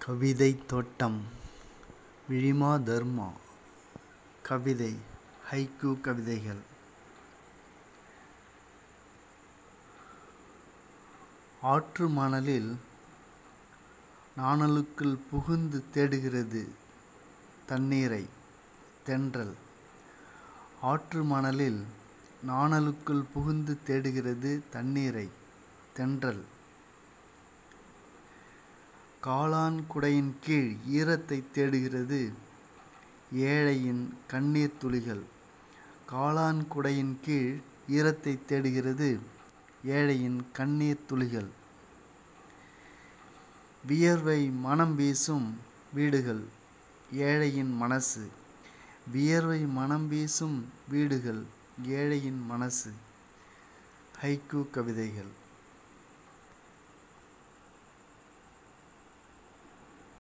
கவிதை தோட்டம் விழிமா தர்மா கவிதை ஹைக்கூ கவிதைகள். ஆற்று மணலில் நாணலுக்குள் புகுந்து தேடுகிறது தண்ணீரை தென்றல். ஆற்று மணலில் நாணலுக்குள் புகுந்து தேடுகிறது தண்ணீரை தென்றல். காளான் குடையின் கீழ் ஈரத்தை தேடுகிறது ஏழையின் கண்ணீர் துளிகள். காளான் குடையின் கீழ் ஈரத்தை தேடுகிறது ஏழையின் கண்ணீர் துளிகள். வியர்வை மனம் வீசும் வீடுகள் ஏழையின் மனசு. வியர்வை மனம் வீசும் வீடுகள் ஏழையின் மனசு. ஹைக்கூ கவிதைகள்.